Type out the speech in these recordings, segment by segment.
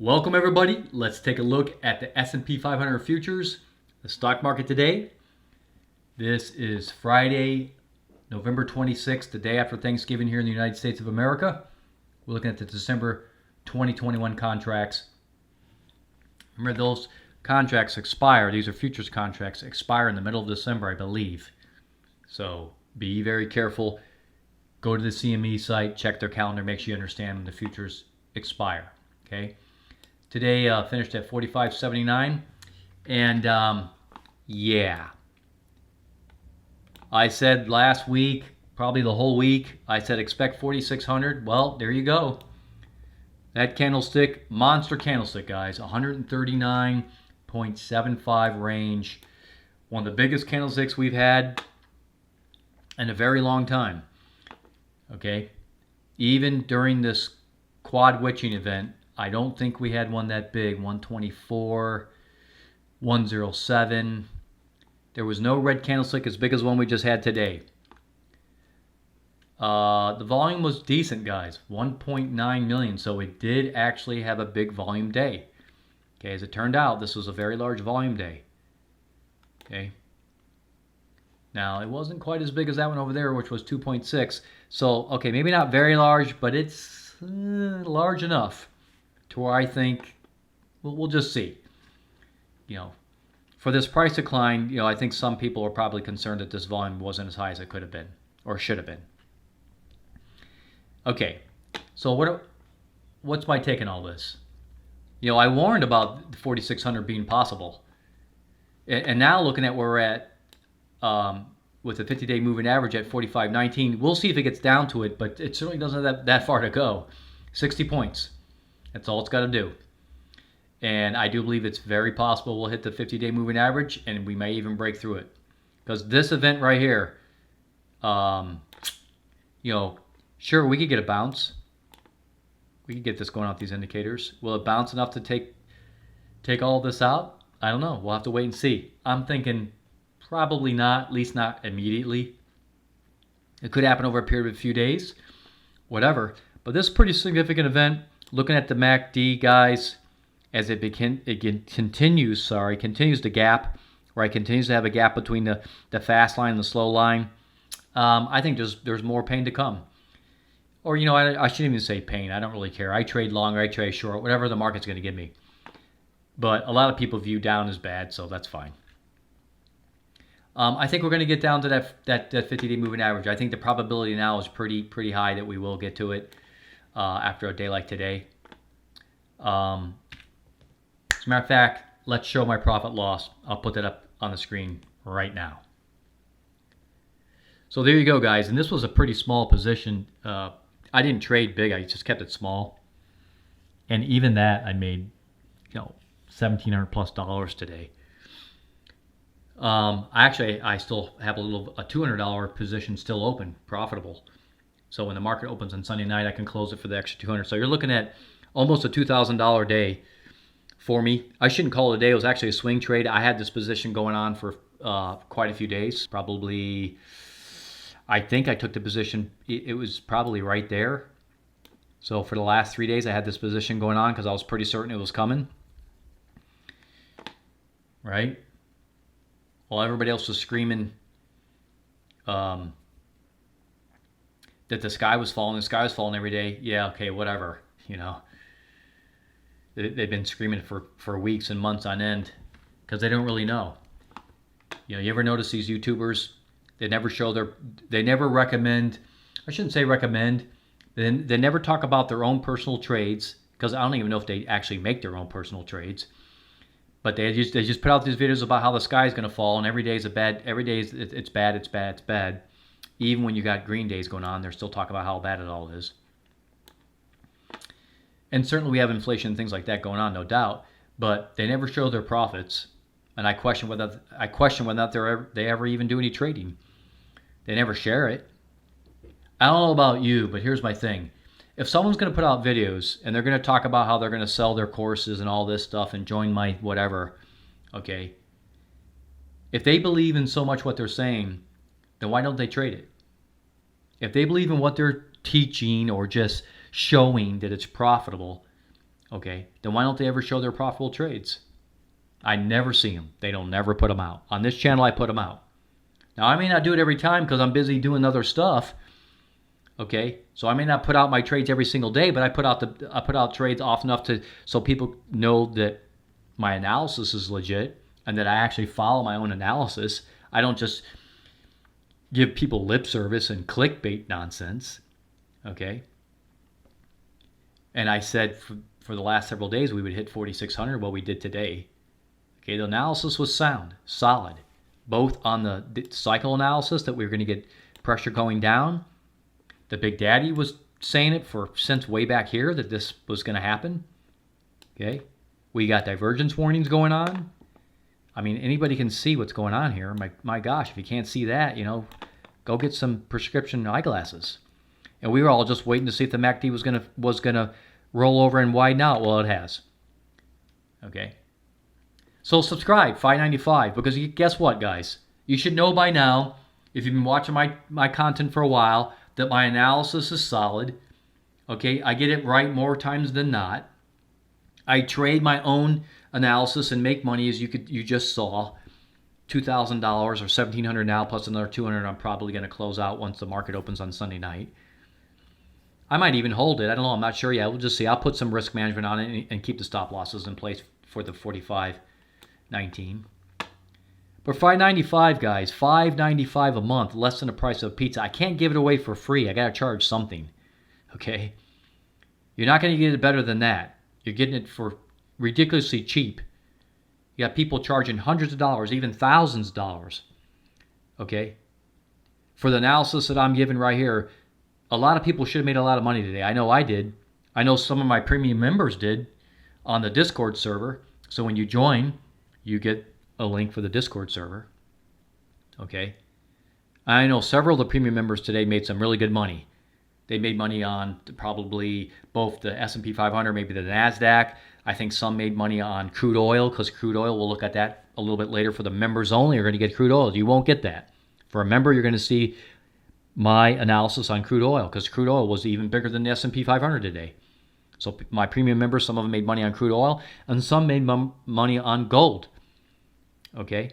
Welcome everybody. Let's take a look at the S&P 500 futures, the stock market today. This is Friday, November 26th, the day after Thanksgiving here in the United States of America. We're looking at the December 2021 contracts. Remember, those contracts expire. These are futures contracts, expire in the middle of December, I believe. So be very careful. Go to the CME site, check their calendar, make sure you understand when the futures expire. Okay. Today finished at 45.79, and yeah, I said last week, probably the whole week, I said expect 4,600. Well, there you go. That candlestick, monster candlestick, guys, 139.75 range. One of the biggest candlesticks we've had in a very long time. Okay, even during this quad witching event, I don't think we had one that big. 124, 107. There was no red candlestick as big as one we just had today. The volume was decent, guys. 1.9 million. So it did actually have a big volume day. Okay, as it turned out, this was a very large volume day. Okay. Now, it wasn't quite as big as that one over there, which was 2.6. So, okay, maybe not very large, but it's large enough to where I think we'll just see. You know, for this price decline, you know, I think some people are probably concerned that this volume wasn't as high as it could have been or should have been. Okay, so what's my take on all this? You know, I warned about the 4,600 being possible, and now looking at where we're at with the 50-day moving average at 45.19, we'll see if it gets down to it, but it certainly doesn't have that far to go. 60 points. That's all it's got to do. And I do believe it's very possible we'll hit the 50-day moving average, and we may even break through it. Because this event right here, you know, sure, we could get a bounce. We could get this going off these indicators. Will it bounce enough to take all this out? I don't know. We'll have to wait and see. I'm thinking probably not, at least not immediately. It could happen over a period of a few days, whatever. But this is a pretty significant event. Looking at the MACD, guys, as it continues to gap, right? Continues to have a gap between the fast line and the slow line. I think there's more pain to come. Or, you know, I shouldn't even say pain. I don't really care. I trade long or I trade short, whatever the market's going to give me. But a lot of people view down as bad, so that's fine. I think we're going to get down to that 50-day moving average. I think the probability now is pretty high that we will get to it after a day like today. As a matter of fact, let's show my profit loss. I'll put that up on the screen right now. So there you go, guys. And this was a pretty small position. I didn't trade big. I just kept it small. And even that, I made, you know, $1,700 plus today. I still have a $200 position still open, profitable. So when the market opens on Sunday night, I can close it for the extra 200. So you're looking at almost a $2,000 day for me. I shouldn't call it a day. It was actually a swing trade. I had this position going on for quite a few days. Probably, I think I took the position. It was probably right there. So for the last 3 days, I had this position going on because I was pretty certain it was coming. Right? While everybody else was screaming that the sky was falling every day. Yeah, okay, whatever. You know, they've been screaming for weeks and months on end because they don't really know. You know, you ever notice these YouTubers? They never recommend. I shouldn't say recommend. They never talk about their own personal trades because I don't even know if they actually make their own personal trades. But they just put out these videos about how the sky is going to fall, and every day is bad. Every day it's bad. Even when you got green days going on, they're still talking about how bad it all is. And certainly we have inflation and things like that going on, no doubt. But they never show their profits, and I question whether they ever even do any trading. They never share it. I don't know about you, but here's my thing. If someone's going to put out videos and they're going to talk about how they're going to sell their courses and all this stuff and join my whatever, okay, if they believe in so much what they're saying, then why don't they trade it? If they believe in what they're teaching or just showing that it's profitable, Okay, then why don't they ever show their profitable trades? I never see them. They don't never put them out. On this channel, I put them out. Now, I may not do it every time because I'm busy doing other stuff. Okay, so I may not put out my trades every single day, but I put out trades often enough so people know that my analysis is legit and that I actually follow my own analysis. I don't just give people lip service and clickbait nonsense. Okay, and I said for the last several days we would hit 4,600. Well, we did today. Okay, the analysis was sound, solid, both on the cycle analysis that we were going to get pressure going down. The Big Daddy was saying it since way back here that this was going to happen. Okay, we got divergence warnings going on. I mean, anybody can see what's going on here. My gosh, if you can't see that, go get some prescription eyeglasses. And we were all just waiting to see if the MACD was gonna roll over and widen out. Well, it has. Okay. So subscribe, 595, because guess what, guys? You should know by now, if you've been watching my content for a while, that my analysis is solid. Okay, I get it right more times than not. I trade my own analysis and make money, as you just saw. $2,000 or $1,700 now, plus another $200 I'm probably going to close out once the market opens on Sunday night. I might even hold it. I don't know. I'm not sure yet. We'll just see. I'll put some risk management on it and keep the stop losses in place for the 45.19. But $5.95, guys, $5.95 a month, less than the price of pizza. I can't give it away for free. I got to charge something. Okay? You're not going to get it better than that. You're getting it for ridiculously cheap. You got people charging hundreds of dollars, even thousands of dollars. Okay? For the analysis that I'm giving right here, a lot of people should have made a lot of money today. I know I did. I know some of my premium members did on the Discord server. So when you join, you get a link for the Discord server. Okay? I know several of the premium members today made some really good money. They made money on probably both the S&P 500, maybe the NASDAQ. I think some made money on crude oil, because crude oil, we'll look at that a little bit later. For the members only, you're going to get crude oil. You won't get that. For a member, you're going to see my analysis on crude oil, because crude oil was even bigger than the S&P 500 today. So my premium members, some of them made money on crude oil, and some made money on gold. Okay?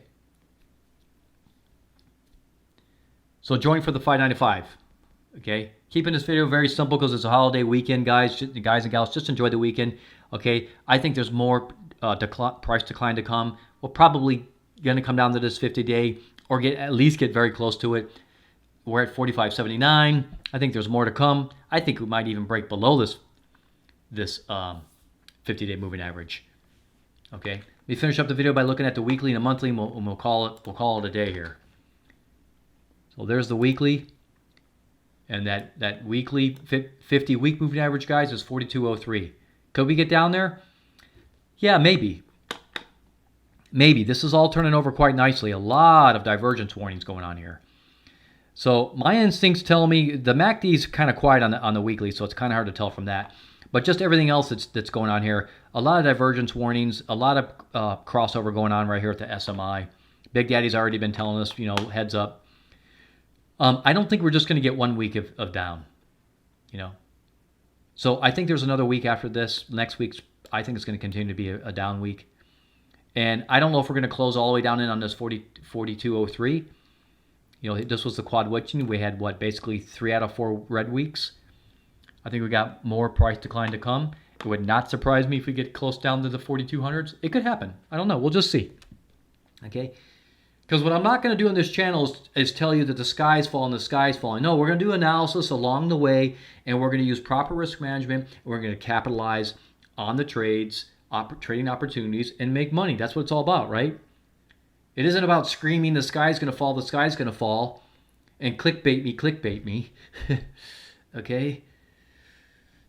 So join for the $5.95. Okay? Keeping this video very simple because it's a holiday weekend, guys and gals. Just enjoy the weekend. Okay? I think there's more price decline to come. We're probably going to come down to this 50-day or at least get very close to it. We're at 45.79. I think there's more to come. I think we might even break below this 50-day moving average. Okay? Let me finish up the video by looking at the weekly and the monthly, and we'll call it a day here. So there's the weekly. And that weekly 50-week moving average, guys, is 42.03. Could we get down there? Yeah, maybe. Maybe. This is all turning over quite nicely. A lot of divergence warnings going on here. So my instincts tell me the MACD is kind of quiet on the weekly, so it's kind of hard to tell from that. But just everything else that's going on here, a lot of divergence warnings, a lot of crossover going on right here at the SMI. Big Daddy's already been telling us, heads up. I don't think we're just going to get 1 week of down, So I think there's another week after this. Next week's, I think it's going to continue to be a down week. And I don't know if we're going to close all the way down in on this 42.03. This was the quad witching. We had, basically 3 out of 4 red weeks. I think we got more price decline to come. It would not surprise me if we get close down to the 4200s. It could happen. I don't know. We'll just see. Okay? Because what I'm not going to do on this channel is tell you that the sky's falling, the sky's falling. No, we're going to do analysis along the way, and we're going to use proper risk management, and we're going to capitalize on the trades, trading opportunities, and make money. That's what it's all about, right? It isn't about screaming, the sky's going to fall, the sky's going to fall, and clickbait me. Okay?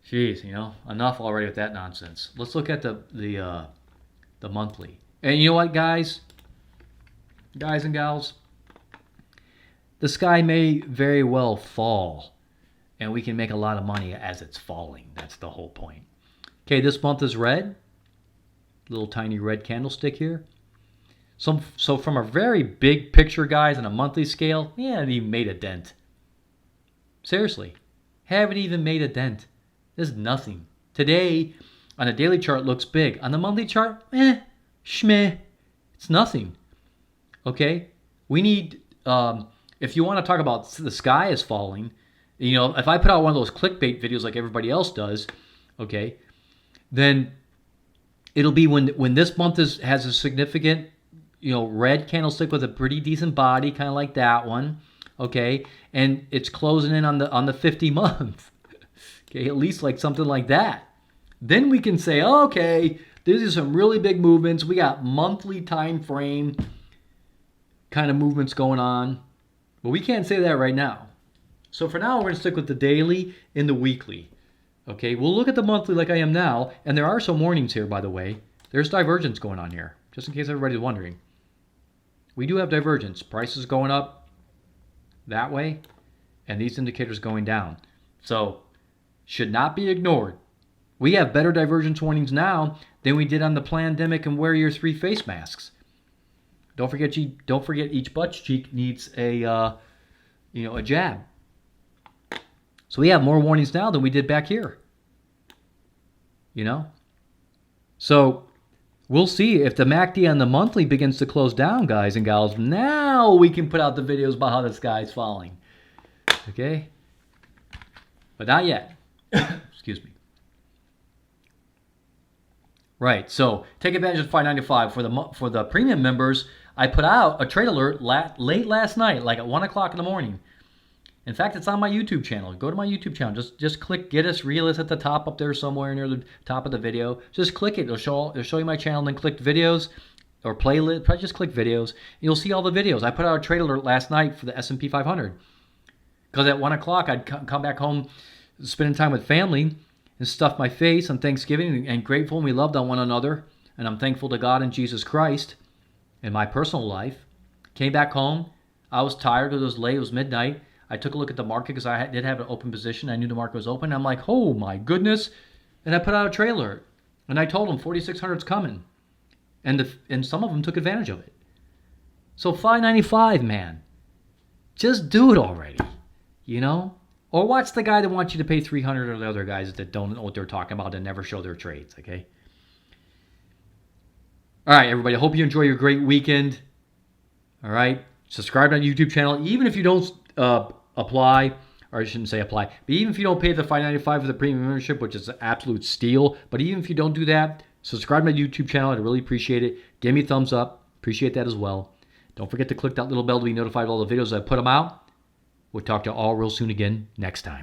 Jeez, enough already with that nonsense. Let's look at the monthly. And you know what, guys and gals, the sky may very well fall, and we can make a lot of money as it's falling. That's the whole point. Okay, this month is red. Little tiny red candlestick here. So from a very big picture, guys, on a monthly scale, we haven't even made a dent. Seriously, haven't even made a dent. This is nothing. Today, On a daily chart, looks big. On the monthly chart, schmeh. It's nothing. Okay? We need, if you want to talk about the sky is falling, if I put out one of those clickbait videos like everybody else does, okay, then it'll be when this month has a significant, red candlestick with a pretty decent body, kind of like that one, okay, and it's closing in on the 50 month, okay, at least like something like that. Then we can say, okay, these are some really big movements. We got monthly time frame kind of movements going on, but we can't say that right now. So for now, we're going to stick with the daily and the weekly. Okay, we'll look at the monthly like I am now, and there are some warnings here, by the way. There's divergence going on here, just in case everybody's wondering. We do have divergence. Prices going up that way, and these indicators going down. So, should not be ignored. We have better divergence warnings now than we did on the pandemic and wear your 3 face masks. Don't forget each butt cheek needs a jab. So we have more warnings now than we did back here. So we'll see if the MACD on the monthly begins to close down, guys and gals. Now we can put out the videos about how the sky's falling. Okay? But not yet. Excuse me. Right, so take advantage of $5.95 for the premium members. I put out a trade alert late last night, like at 1 o'clock in the morning. In fact, it's on my YouTube channel. Go to my YouTube channel. Just click Get Us Real. It's at the top up there somewhere near the top of the video. Just click it. It'll show you my channel. And then click videos or playlist. Probably just click videos. You'll see all the videos. I put out a trade alert last night for the S&P 500. Because at 1 o'clock, I'd come back home spending time with family and stuff my face on Thanksgiving and grateful, and we loved on one another. And I'm thankful to God and Jesus Christ in my personal life. Came back home. I was tired. It was late. It was midnight. I took a look at the market because I did have an open position. I knew the market was open. I'm like, oh my goodness. And I put out a trade alert. And I told them 4,600's coming. And some of them took advantage of it. So $5.95, man. Just do it already. Or watch the guy that wants you to pay $300 or the other guys that don't know what they're talking about and never show their trades, okay? All right, everybody. I hope you enjoy your great weekend. All right. Subscribe to my YouTube channel. Even if you don't apply, or I shouldn't say apply, but even if you don't pay the $5.95 for the premium membership, which is an absolute steal, but even if you don't do that, subscribe to my YouTube channel. I'd really appreciate it. Give me a thumbs up. Appreciate that as well. Don't forget to click that little bell to be notified of all the videos I put them out. We'll talk to you all real soon again next time.